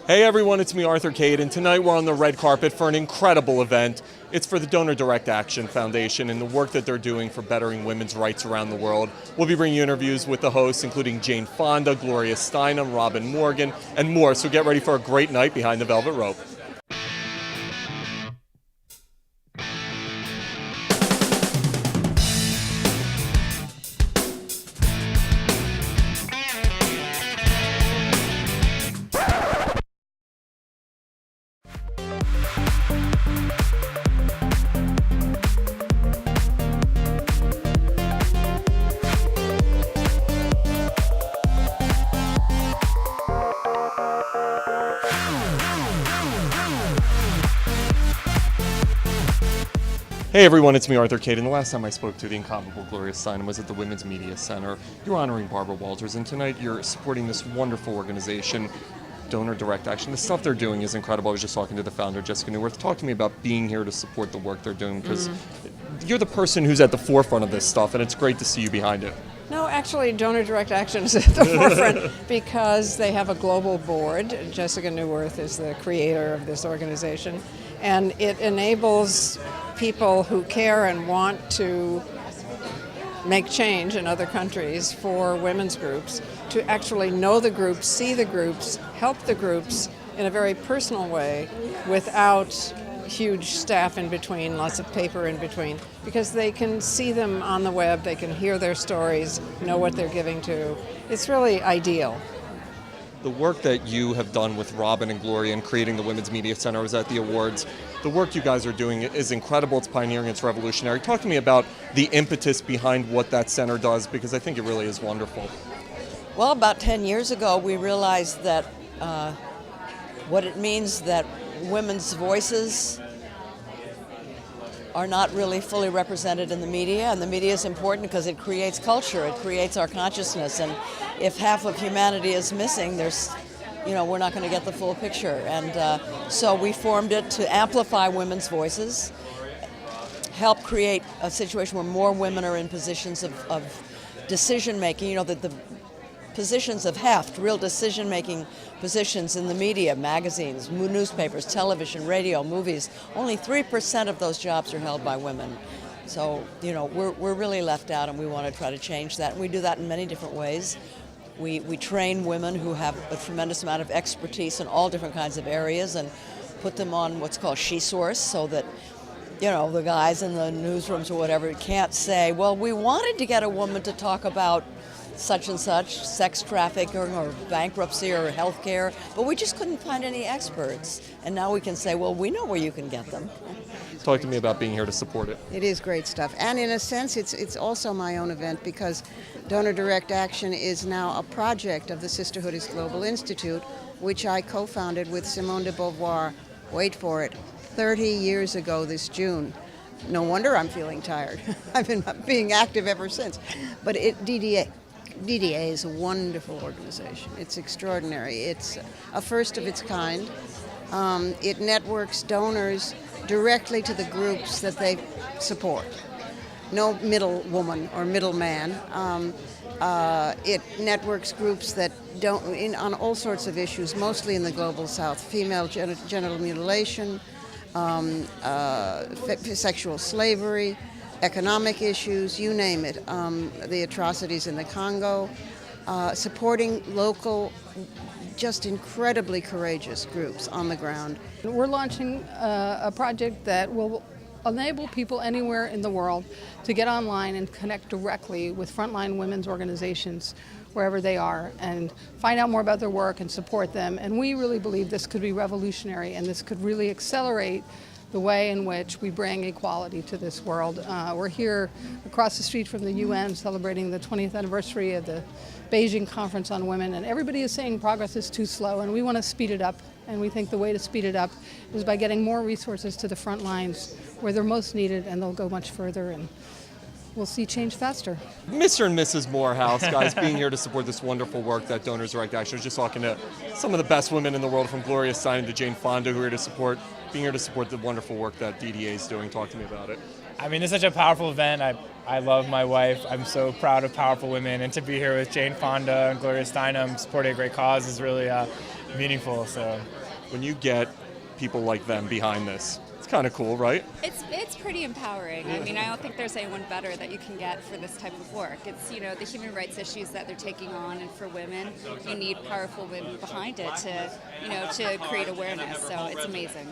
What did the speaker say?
Hey everyone, it's me, Arthur Kade, and tonight we're on the red carpet for an incredible event. It's for the Donor Direct Action Foundation and the work that they're doing for bettering women's rights around the world. We'll be bringing you interviews with the hosts, including Fonda, Gloria Steinem, Robin Morgan, and more, so get ready for a great night behind the velvet rope. Hey everyone, it's me, Arthur Kade, and the last time I spoke to the incomparable Gloria Steinem was at the Women's Media Center. You're honoring Barbara Walters, and tonight you're supporting this wonderful organization, Donor Direct Action. The stuff they're doing is incredible. I was just talking to the founder, Jessica Newworth. Talk to me about being here to support the work they're doing, because you're the person who's at the forefront of this stuff, and it's great to see you behind it. No, actually, Donor Direct Action is at the forefront because they have a global board. Jessica Newworth is the creator of this organization, and it enables people who care and want to make change in other countries for women's groups to actually know the groups, see the groups, help the groups in a very personal way without huge staff in between, lots of paper in between, because they can see them on the web, they can hear their stories, know what they're giving to. It's really ideal. The work that you have done with Robin and Gloria in creating the Women's Media Center was at the awards. The work you guys are doing is incredible, it's pioneering, it's revolutionary. Talk to me about the impetus behind what that center does, because I think it really is wonderful. Well, about 10 years ago, we realized that what it means that women's voices are not really fully represented in the media, and the media is important because it creates culture, it creates our consciousness, and if half of humanity is missing, we're not going to get the full picture. And so we formed it to amplify women's voices, help create a situation where more women are in positions of decision making, that the positions of heft, real decision-making positions in the media, magazines, newspapers, television, radio, movies. Only 3% of those jobs are held by women. So, we're really left out, and we want to try to change that. And we do that in many different ways. We train women who have a tremendous amount of expertise in all different kinds of areas and put them on what's called SheSource, so that the guys in the newsrooms or whatever can't say, well, we wanted to get a woman to talk about such and such, sex trafficking or bankruptcy or healthcare, but we just couldn't find any experts. And now we can say, well, we know where you can get them. Talk to me about being here to support it. It is great stuff. And in a sense, it's also my own event, because Donor Direct Action is now a project of the Sisterhood is Global Institute, which I co-founded with Simone de Beauvoir, wait for it, 30 years ago this June. No wonder I'm feeling tired. I've been being active ever since. But DDA is a wonderful organization. It's extraordinary. It's a first of its kind. It networks donors directly to the groups that they support. No middle woman or middle man. It networks groups that on all sorts of issues, mostly in the global south: female genital mutilation, sexual slavery, economic issues, you name it, the atrocities in the Congo, supporting local, just incredibly courageous groups on the ground. We're launching a project that will enable people anywhere in the world to get online and connect directly with frontline women's organizations wherever they are and find out more about their work and support them. And we really believe this could be revolutionary, and this could really accelerate the way in which we bring equality to this world. We're here across the street from the UN celebrating the 20th anniversary of the Beijing Conference on Women, and everybody is saying progress is too slow, and we want to speed it up. And we think the way to speed it up is by getting more resources to the front lines where they're most needed, and they'll go much further, and we'll see change faster. Mr. and Mrs. Morehouse, guys, being here to support this wonderful work that Donors Direct Action. I was just talking to some of the best women in the world, from Gloria Steinem to Fonda, who are here to support, being here to support the wonderful work that DDA is doing. Talk to me about it. I mean, it's such a powerful event. I love my wife. I'm so proud of powerful women, and to be here with Jane Fonda and Gloria Steinem supporting a great cause is really meaningful. So, When you get people like them behind this, it's kind of cool, right? It's pretty empowering. I mean, I don't think there's anyone better that you can get for this type of work. It's, you know, the human rights issues that they're taking on, and for women, you need powerful women behind it to, you know, to create awareness. So it's amazing.